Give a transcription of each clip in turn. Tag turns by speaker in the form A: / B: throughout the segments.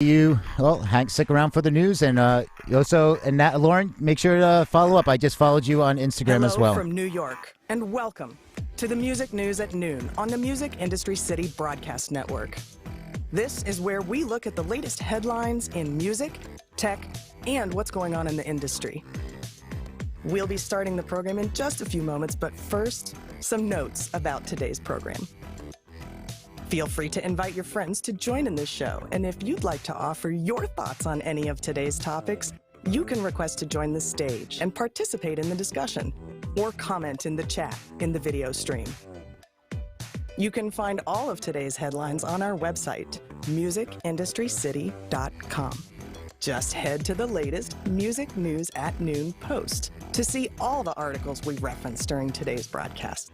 A: Stick around for the news, and Lauren, make sure to follow up. I just followed you on Instagram as well.
B: Hello from New York, and welcome to the Music News at Noon on the Music Industry City Broadcast Network. This is where we look at the latest headlines in music, tech, and what's going on in the industry. We'll be starting the program in just a few moments, but first, some notes about today's program. Feel free to invite your friends to join in this show, and if you'd like to offer your thoughts on any of today's topics, you can request to join the stage and participate in the discussion, or comment in the chat in the video stream. You can find all of today's headlines on our website, musicindustrycity.com. Just head to the latest Music News at Noon post to see all the articles we reference during today's broadcast.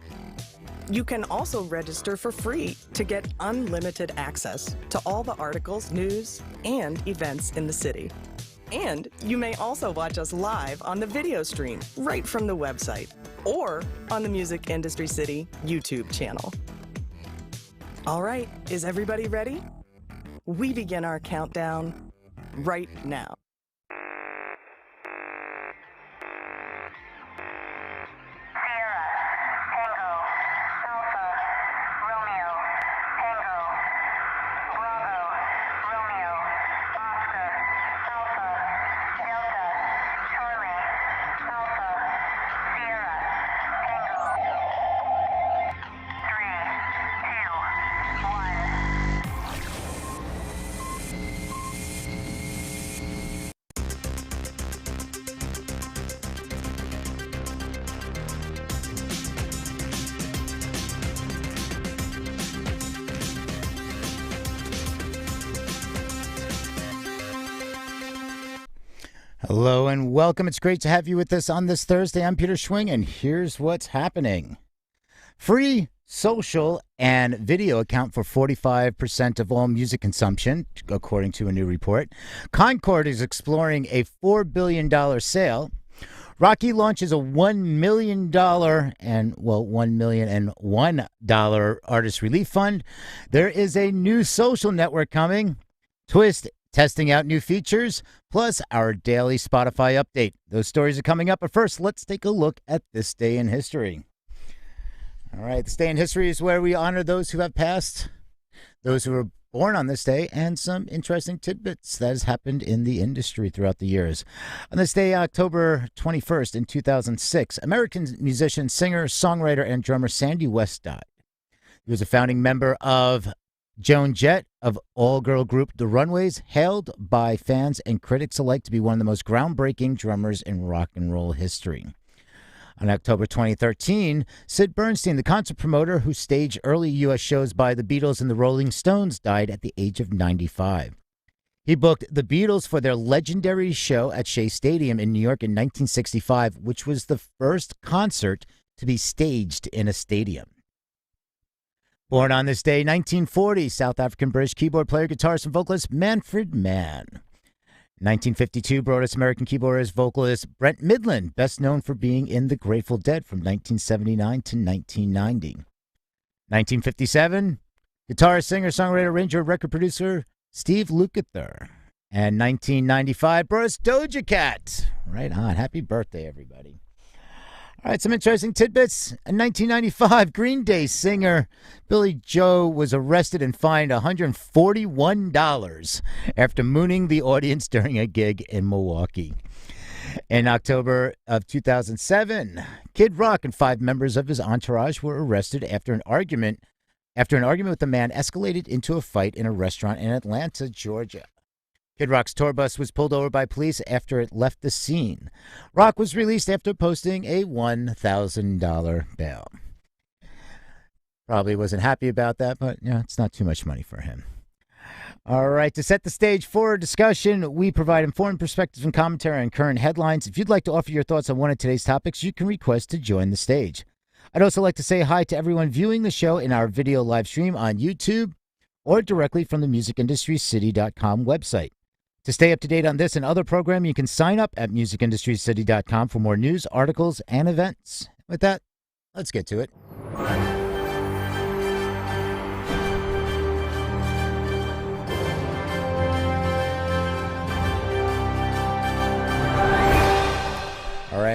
B: You can also register for free to get unlimited access to all the articles, news, and events in the city. And you may also watch us live on the video stream right from the website or on the Music Industry City YouTube channel. All right, is everybody ready? We begin our countdown right now.
A: Hello and welcome. It's great to have you with us on this Thursday. I'm Peter Schwing, and here's what's happening. Free social and video account for 45% of all music consumption, according to a new report. Concord is exploring a $4 billion sale. ROCKI launches a $1 million $1,001 artist relief fund. There is a new social network coming. Twist testing out new features, plus our daily Spotify update. Those stories are coming up, but first, let's take a look at this day in history. All right, this day in history is where we honor those who have passed, those who were born on this day, and some interesting tidbits that has happened in the industry throughout the years. On this day, October 21st in 2006, American musician, singer, songwriter, and drummer Sandy West died. He was a founding member of Joan Jett of all-girl group The Runaways, hailed by fans and critics alike to be one of the most groundbreaking drummers in rock and roll history. On October 2013, Sid Bernstein, the concert promoter who staged early U.S. shows by the Beatles and the Rolling Stones, died at the age of 95. He booked the Beatles for their legendary show at Shea Stadium in New York in 1965, which was the first concert to be staged in a stadium. Born on this day, 1940, South African-British keyboard player, guitarist, and vocalist Manfred Mann. 1952, brought us American keyboardist, vocalist Brent Midland, best known for being in The Grateful Dead from 1979 to 1990. 1957, guitarist, singer, songwriter, arranger, record producer Steve Lukather. And 1995, brought us Doja Cat. Right on. Happy birthday, everybody. All right, some interesting tidbits. In 1995, Green Day singer Billy Joe was arrested and fined $141 after mooning the audience during a gig in Milwaukee. In October of 2007, Kid Rock and 5 members of his entourage were arrested after an argument with a man escalated into a fight in a restaurant in Atlanta, Georgia. Kid Rock's tour bus was pulled over by police after it left the scene. Rock was released after posting a $1,000 bail. Probably wasn't happy about that, but it's not too much money for him. All right, to set the stage for a discussion, we provide informed perspectives and commentary on current headlines. If you'd like to offer your thoughts on one of today's topics, you can request to join the stage. I'd also like to say hi to everyone viewing the show in our video live stream on YouTube or directly from the musicindustrycity.com website. To stay up to date on this and other programming, you can sign up at musicindustrycity.com for more news, articles, and events. With that, let's get to it.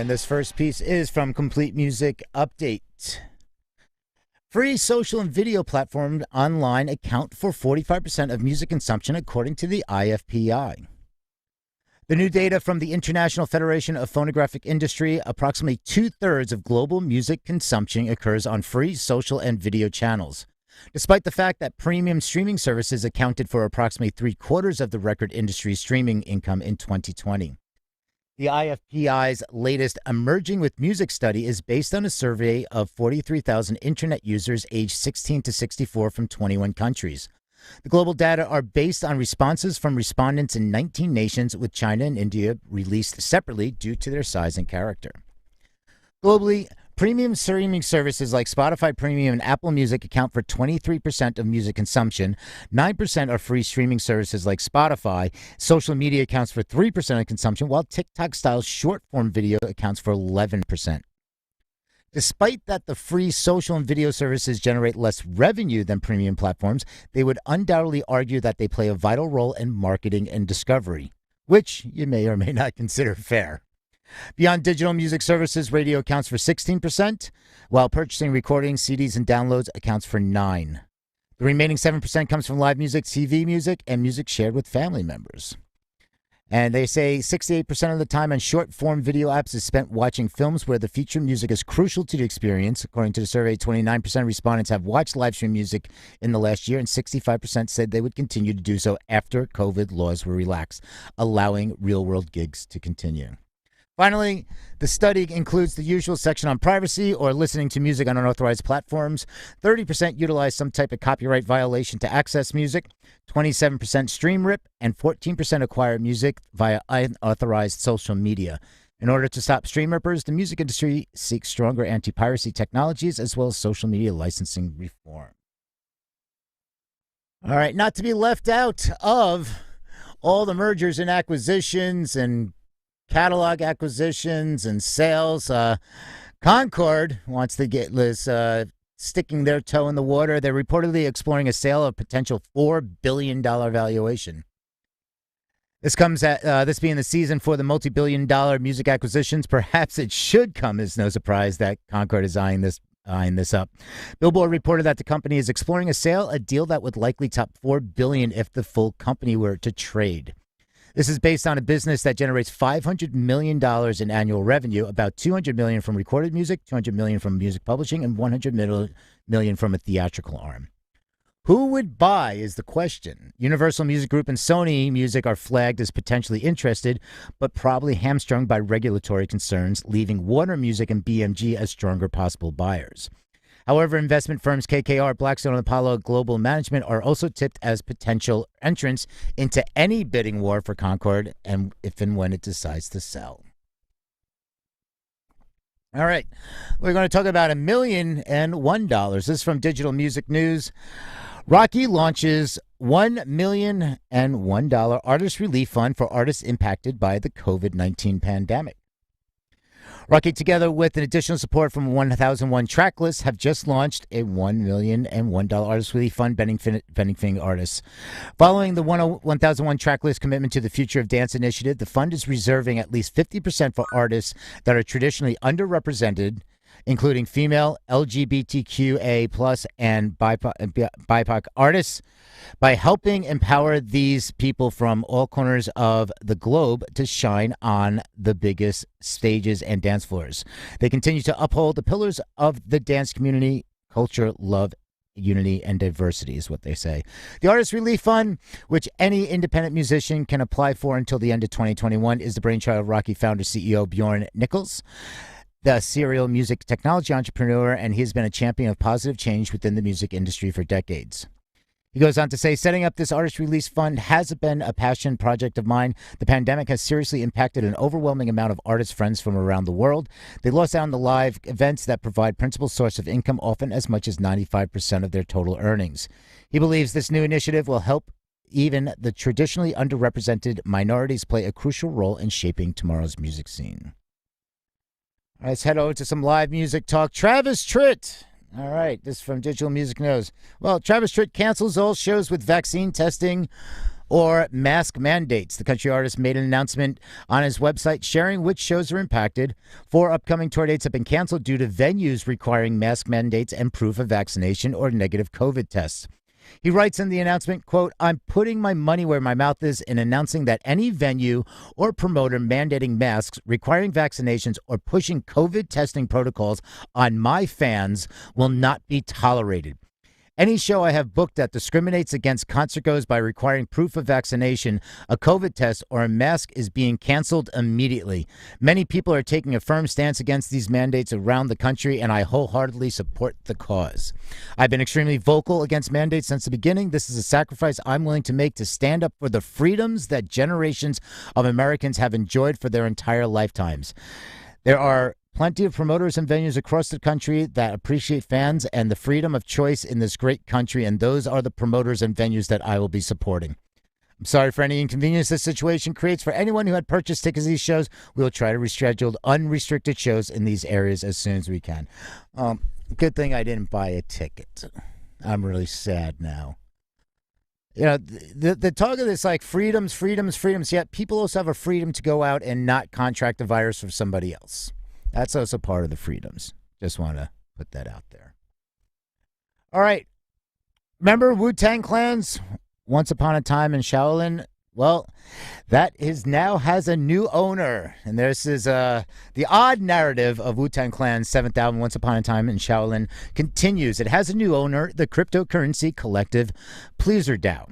A: And this first piece is from Complete Music Update. Free social and video platforms online account for 45% of music consumption, according to the IFPI. The new data from the International Federation of Phonographic Industry, approximately 2/3 of global music consumption occurs on free social and video channels. Despite the fact that premium streaming services accounted for approximately 3/4 of the record industry streaming income in 2020. The IFPI's latest Emerging with Music study is based on a survey of 43,000 internet users aged 16 to 64 from 21 countries. The global data are based on responses from respondents in 19 nations, with China and India released separately due to their size and character. Globally, premium streaming services like Spotify Premium and Apple Music account for 23% of music consumption. 9% are free streaming services like Spotify. Social media accounts for 3% of consumption, while TikTok-style short-form video accounts for 11%. Despite that the free social and video services generate less revenue than premium platforms, they would undoubtedly argue that they play a vital role in marketing and discovery, which you may or may not consider fair. Beyond digital music services, radio accounts for 16%, while purchasing recordings, CDs, and downloads accounts for 9%. The remaining 7% comes from live music, TV music, and music shared with family members. And they say 68% of the time on short-form video apps is spent watching films where the featured music is crucial to the experience. According to the survey, 29% of respondents have watched live stream music in the last year, and 65% said they would continue to do so after COVID laws were relaxed, allowing real-world gigs to continue. Finally, the study includes the usual section on privacy or listening to music on unauthorized platforms. 30% utilize some type of copyright violation to access music. 27% stream rip, and 14% acquire music via unauthorized social media. In order to stop stream rippers, the music industry seeks stronger anti-piracy technologies as well as social media licensing reform. All right, not to be left out of all the mergers and acquisitions and catalog acquisitions and sales. Concord wants to get this sticking their toe in the water. They're reportedly exploring a sale of potential $4 billion valuation. This comes at this being the season for the multi-billion-dollar music acquisitions. Perhaps it should come as no surprise that Concord is eyeing this up. Billboard reported that the company is exploring a sale, a deal that would likely top $4 billion if the full company were to trade. This is based on a business that generates $500 million in annual revenue, about $200 million from recorded music, $200 million from music publishing, and $100 million from a theatrical arm. Who would buy is the question. Universal Music Group and Sony Music are flagged as potentially interested, but probably hamstrung by regulatory concerns, leaving Warner Music and BMG as stronger possible buyers. However, investment firms KKR, Blackstone, and Apollo Global Management are also tipped as potential entrants into any bidding war for Concord, and if and when it decides to sell. All right, we're going to talk about $1,001. This is from Digital Music News. ROCKI launches $1,001 artist relief fund for artists impacted by the COVID-19 pandemic. ROCKI, together with an additional support from 1001 Tracklist, have just launched a $1,001 artist relief fund benefiting artists. Following the 1001 Tracklist commitment to the Future of Dance initiative, the fund is reserving at least 50% for artists that are traditionally underrepresented, including female, LGBTQA+, and BIPOC artists, by helping empower these people from all corners of the globe to shine on the biggest stages and dance floors. They continue to uphold the pillars of the dance community: culture, love, unity, and diversity, is what they say. The Artist Relief Fund, which any independent musician can apply for until the end of 2021, is the brainchild of ROCKI founder CEO Bjorn Nichols, the serial music technology entrepreneur, and he has been a champion of positive change within the music industry for decades. He goes on to say, setting up this artist release fund has been a passion project of mine. The pandemic has seriously impacted an overwhelming amount of artist friends from around the world. They lost out on the live events that provide principal source of income, often as much as 95% of their total earnings. He believes this new initiative will help even the traditionally underrepresented minorities play a crucial role in shaping tomorrow's music scene. All right, let's head over to some live music talk. Travis Tritt. All right, this is from Digital Music News. Well, Travis Tritt cancels all shows with vaccine testing or mask mandates. The country artist made an announcement on his website sharing which shows are impacted. 4 upcoming tour dates have been canceled due to venues requiring mask mandates and proof of vaccination or negative COVID tests. He writes in the announcement, quote, "I'm putting my money where my mouth is in announcing that any venue or promoter mandating masks, requiring vaccinations, or pushing COVID testing protocols on my fans will not be tolerated. Any show I have booked that discriminates against concertgoers by requiring proof of vaccination, a COVID test, or a mask is being canceled immediately. Many people are taking a firm stance against these mandates around the country, and I wholeheartedly support the cause. I've been extremely vocal against mandates since the beginning. This is a sacrifice I'm willing to make to stand up for the freedoms that generations of Americans have enjoyed for their entire lifetimes. There are plenty of promoters and venues across the country that appreciate fans and the freedom of choice in this great country, and those are the promoters and venues that I will be supporting. I'm sorry for any inconvenience this situation creates for anyone who had purchased tickets to these shows. We will try to reschedule unrestricted shows in these areas as soon as we can." Good thing I didn't buy a ticket. I'm really sad now. You know, the talk of this, like, freedoms, yet people also have a freedom to go out and not contract the virus from somebody else. That's also part of the freedoms. Just want to put that out there. All right. Remember WuTang Clan's Once Upon a Time in Shaolin? Well, that is now has a new owner. And this is the odd narrative of WuTang Clan's 7th album, Once Upon a Time in Shaolin, continues. It has a new owner, the cryptocurrency collective Pleaser DAO.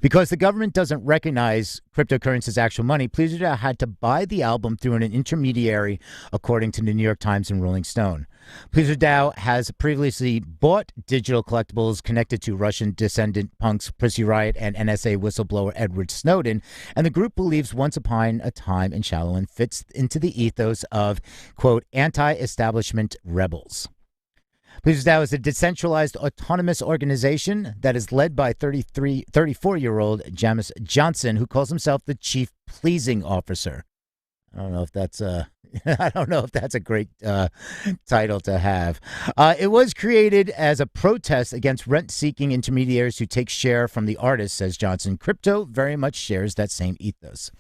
A: Because the government doesn't recognize cryptocurrency as actual money, Pleaser DAO had to buy the album through an intermediary, according to the New York Times and Rolling Stone. Pleaser DAO has previously bought digital collectibles connected to Russian dissident punks Pussy Riot and NSA whistleblower Edward Snowden, and the group believes Once Upon a Time in Shaolin fits into the ethos of, quote, anti-establishment rebels. Pleaser DAO is a decentralized autonomous organization that is led by 34-year-old Jamis Johnson, who calls himself the Chief Pleasing Officer. I don't know if that's a great title to have. It was created as a protest against rent-seeking intermediaries who take share from the artists, says Johnson. Crypto very much shares that same ethos.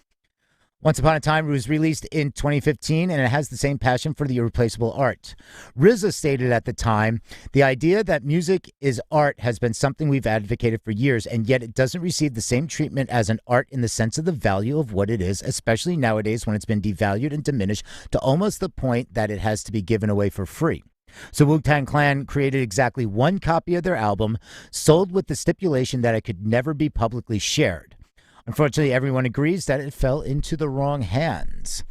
A: Once Upon a Time was released in 2015, and it has the same passion for the irreplaceable art. RZA stated at the time, "The idea that music is art has been something we've advocated for years, and yet it doesn't receive the same treatment as an art in the sense of the value of what it is, especially nowadays when it's been devalued and diminished to almost the point that it has to be given away for free." So WuTang Clan created exactly 1 copy of their album, sold with the stipulation that it could never be publicly shared. Unfortunately, everyone agrees that it fell into the wrong hands.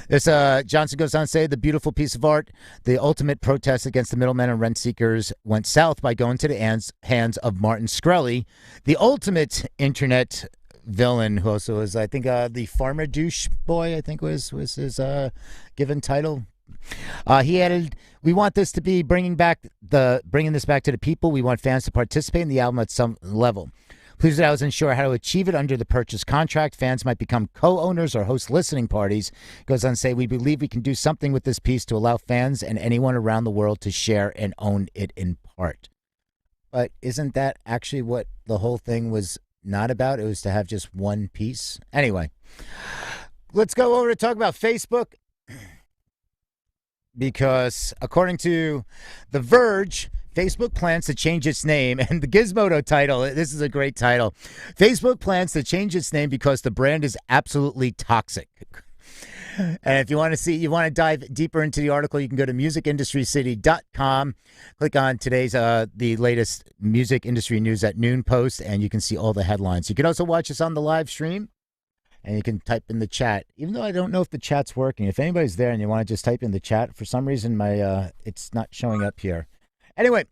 A: This Johnson goes on to say, "The beautiful piece of art, the ultimate protest against the middlemen and rent seekers, went south by going to the hands of Martin Shkreli, the ultimate internet villain, who also was, I think, the Farmer Douche Boy, I think was his given title." He added, "We want this to be bringing this back to the people. We want fans to participate in the album at some level. Pleaser DAO isn't sure how to achieve it under the purchase contract. Fans might become co-owners or host listening parties." Goes on to say, "We believe we can do something with this piece to allow fans and anyone around the world to share and own it in part." But isn't that actually what the whole thing was not about? It was to have just one piece. Anyway, let's go over to talk about Facebook. Because according to The Verge, Facebook plans to change its name, and the Gizmodo title, this is a great title. Facebook plans to change its name because the brand is absolutely toxic. And if you want to dive deeper into the article, you can go to musicindustrycity.com, click on today's, the latest music industry news at noon post, and you can see all the headlines. You can also watch us on the live stream. And you can type in the chat, even though I don't know if the chat's working. If anybody's there and you want to just type in the chat, for some reason it's not showing up here. Anyway,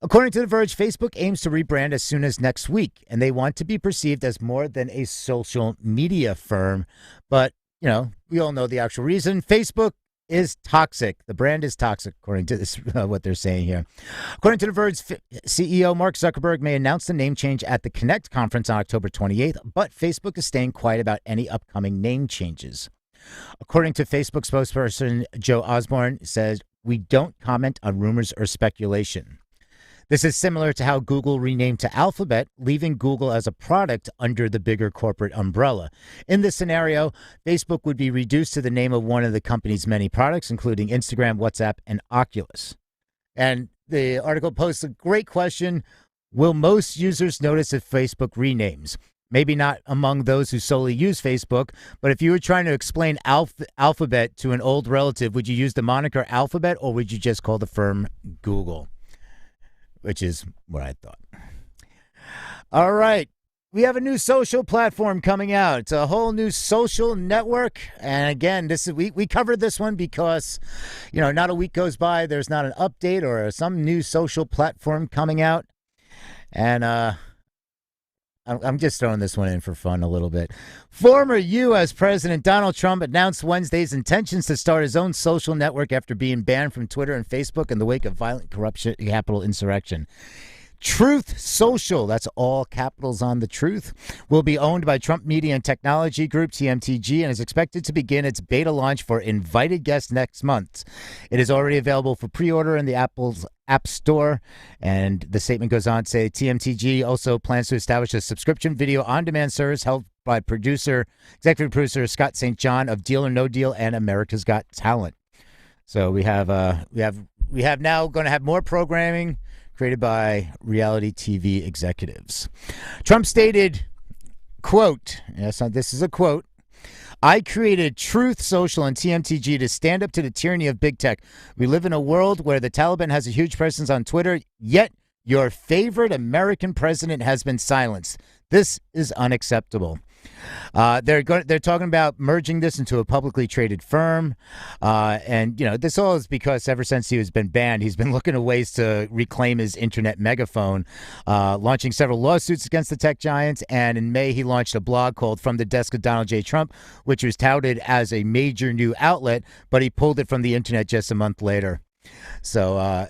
A: according to The Verge, Facebook aims to rebrand as soon as next week, and they want to be perceived as more than a social media firm. But, you know, we all know the actual reason. Facebook is toxic. The brand is toxic, according to this, what they're saying here. According to The Verge, CEO Mark Zuckerberg may announce the name change at the Connect conference on October 28th, but Facebook is staying quiet about any upcoming name changes. According to Facebook spokesperson Joe Osborne, says, "We don't comment on rumors or speculation." This is similar to how Google renamed to Alphabet, leaving Google as a product under the bigger corporate umbrella. In this scenario, Facebook would be reduced to the name of one of the company's many products, including Instagram, WhatsApp, and Oculus. And the article posts a great question. Will most users notice if Facebook renames? Maybe not among those who solely use Facebook, but if you were trying to explain Alphabet to an old relative, would you use the moniker Alphabet or would you just call the firm Google? Which is what I thought. All right. We have a new social platform coming out. It's a whole new social network. And again, we covered this one because, not a week goes by, there's not an update or some new social platform coming out. And I'm just throwing this one in for fun a little bit. Former U.S. President Donald Trump announced Wednesday's intentions to start his own social network after being banned from Twitter and Facebook in the wake of violent corruption, Capitol insurrection. Truth Social, that's all capitals on the truth, will be owned by Trump Media and Technology Group, TMTG, and is expected to begin its beta launch for invited guests next month. It is already available for pre-order in the Apple's App Store, and the statement goes on to say TMTG also plans to establish a subscription video on-demand service held by executive producer Scott St. John of Deal or No Deal and America's Got Talent. So we have now going to have more programming created by reality TV executives. Trump stated, quote, yes, this is a quote, "I created Truth Social and TMTG to stand up to the tyranny of big tech. We live in a world where the Taliban has a huge presence on Twitter, yet your favorite American president has been silenced. This is unacceptable." They're talking about merging this into a publicly traded firm, and this all is because ever since he has been banned, he's been looking at ways to reclaim his internet megaphone, launching several lawsuits against the tech giants. And in May, he launched a blog called "From the Desk of Donald J. Trump," which was touted as a major new outlet, but he pulled it from the internet just a month later. So,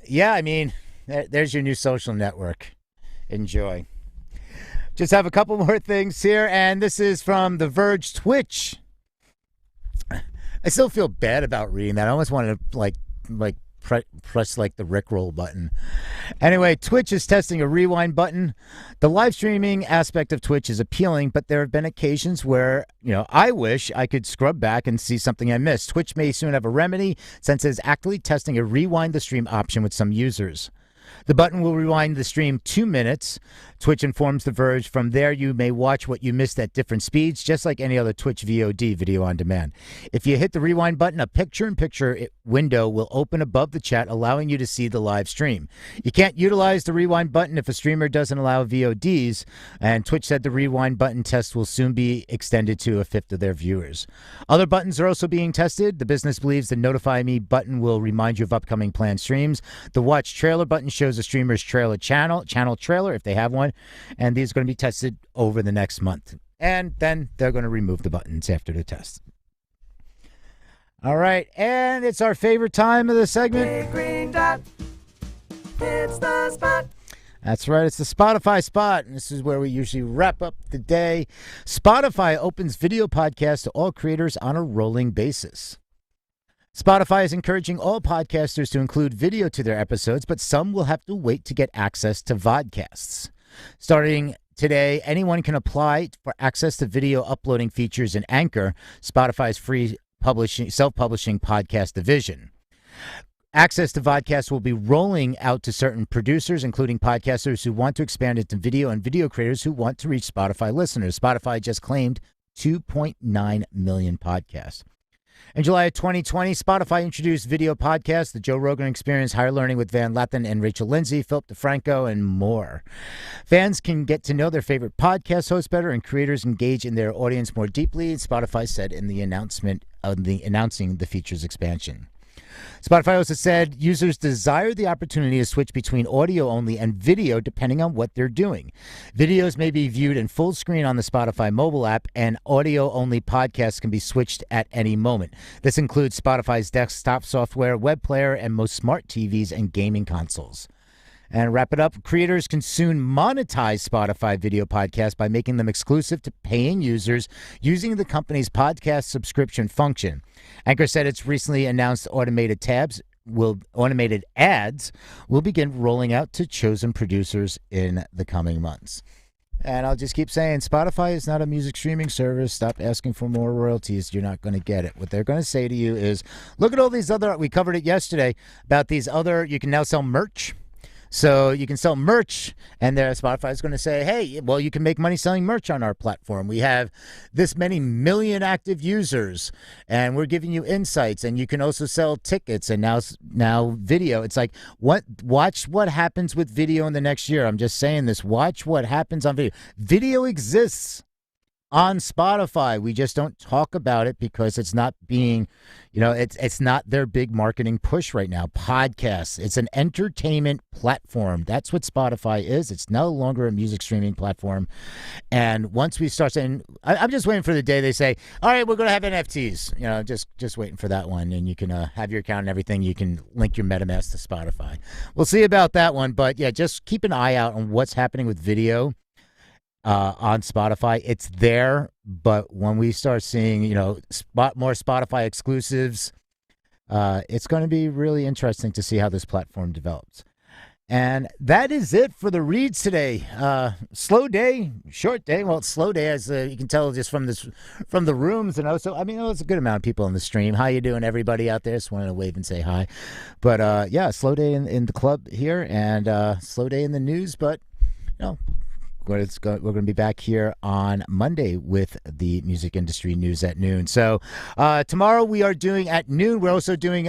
A: there's your new social network. Enjoy. Just have a couple more things here, and this is from The Verge. Twitch. I still feel bad about reading that. I almost wanted to press the Rickroll button. Anyway, Twitch is testing a rewind button. The live streaming aspect of Twitch is appealing, but there have been occasions where, I wish I could scrub back and see something I missed. Twitch may soon have a remedy since it's actively testing a rewind the stream option with some users. The button will rewind the stream 2 minutes. Twitch informs The Verge. From there, you may watch what you missed at different speeds, just like any other Twitch VOD, video on demand. If you hit the rewind button, a picture-in-picture window will open above the chat, allowing you to see the live stream. You can't utilize the rewind button if a streamer doesn't allow VODs, and Twitch said the rewind button test will soon be extended to a fifth of their viewers. Other buttons are also being tested. The business believes the Notify Me button will remind you of upcoming planned streams. The Watch Trailer button shows a streamer's channel trailer if they have one, and these are going to be tested over the next month. And then they're going to remove the buttons after the test. All right, and it's our favorite time of the segment.
B: Big green dot. It's the spot.
A: That's right. It's the Spotify spot. And this is where we usually wrap up the day. Spotify opens video podcasts to all creators on a rolling basis. Spotify is encouraging all podcasters to include video to their episodes, but some will have to wait to get access to vodcasts. Starting today, anyone can apply for access to video uploading features in Anchor, Spotify's free self-publishing podcast division. Access to vodcasts will be rolling out to certain producers, including podcasters who want to expand into video and video creators who want to reach Spotify listeners. Spotify just claimed 2.9 million podcasts. In July of 2020, Spotify introduced video podcasts, The Joe Rogan Experience, Higher Learning with Van Lathan and Rachel Lindsay, Philip DeFranco, and more. Fans can get to know their favorite podcast hosts better, and creators engage in their audience more deeply, Spotify said in the announcing the feature's expansion. Spotify also said users desire the opportunity to switch between audio only and video depending on what they're doing. Videos may be viewed in full screen on the Spotify mobile app, and audio only podcasts can be switched at any moment. This includes Spotify's desktop software, web player, and most smart TVs and gaming consoles. And wrap it up, creators can soon monetize Spotify video podcasts by making them exclusive to paying users using the company's podcast subscription function. Anchor said it's recently announced automated tabs automated ads will begin rolling out to chosen producers in the coming months. And I'll just keep saying, Spotify is not a music streaming service. Stop asking for more royalties. You're not going to get it. What they're going to say to you is, look at all these other, we covered it yesterday, about these other, you can now sell merch. So you can sell merch, and there Spotify is going to say, hey, well, you can make money selling merch on our platform. We have this many million active users, and we're giving you insights, and you can also sell tickets and now video. It's like, watch what happens with video in the next year. I'm just saying this. Watch what happens on video. Video exists on Spotify. We just don't talk about it because it's not being, it's not their big marketing push right now. Podcasts, it's an entertainment platform. That's what Spotify is. It's no longer a music streaming platform. And once we start saying, I'm just waiting for the day they say, all right, we're going to have NFTs. Just waiting for that one. And you can have your account and everything. You can link your MetaMask to Spotify. We'll see about that one. But yeah, just keep an eye out on what's happening with video on Spotify. It's there, but when we start seeing, more Spotify exclusives, it's going to be really interesting to see how this platform develops. And that is it for the reads today. Slow day, short day. Well, it's slow day, as you can tell just from the rooms, and also, it's a good amount of people on the stream. How you doing, everybody out there? Just wanted to wave and say hi. But slow day in the club here, and slow day in the news. But we're going to be back here on Monday with the music industry news at noon. So tomorrow we are doing at noon. We're also doing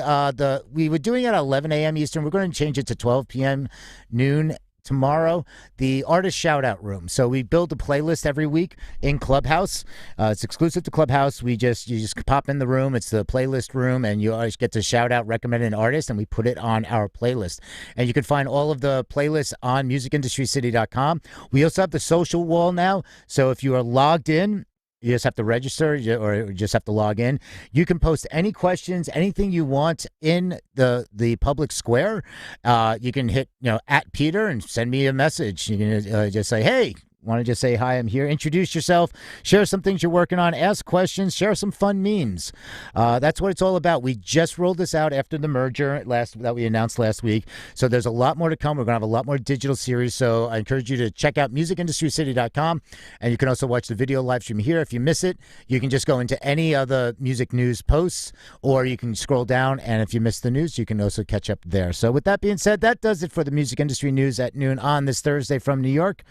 A: we were doing it at 11 a.m. Eastern. We're going to change it to 12 p.m. noon tomorrow, the artist shout out room. So we build a playlist every week in Clubhouse. It's exclusive to Clubhouse. You just pop in the room. It's the playlist room, and you always get to shout out, recommend an artist, and we put it on our playlist. And you can find all of the playlists on musicindustrycity.com. We also have the social wall now. So if you are logged in, you just have to register or just have to log in. You can post any questions, anything you want in the public square. You can hit, at Peter and send me a message. You can just say, hey, want to just say, hi, I'm here. Introduce yourself. Share some things you're working on. Ask questions. Share some fun memes. That's what it's all about. We just rolled this out after the merger that we announced last week. So there's a lot more to come. We're going to have a lot more digital series. So I encourage you to check out musicindustrycity.com. And you can also watch the video live stream here. If you miss it, you can just go into any of the music news posts, or you can scroll down. And if you miss the news, you can also catch up there. So with that being said, that does it for the music industry news at noon on this Thursday from New York.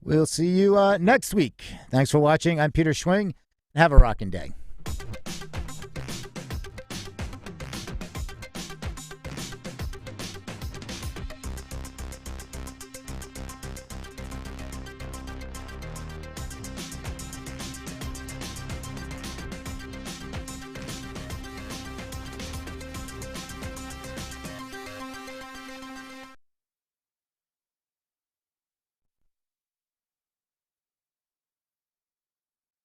A: We'll see you next week. Thanks for watching. I'm Peter Schwing. Have a rockin' day.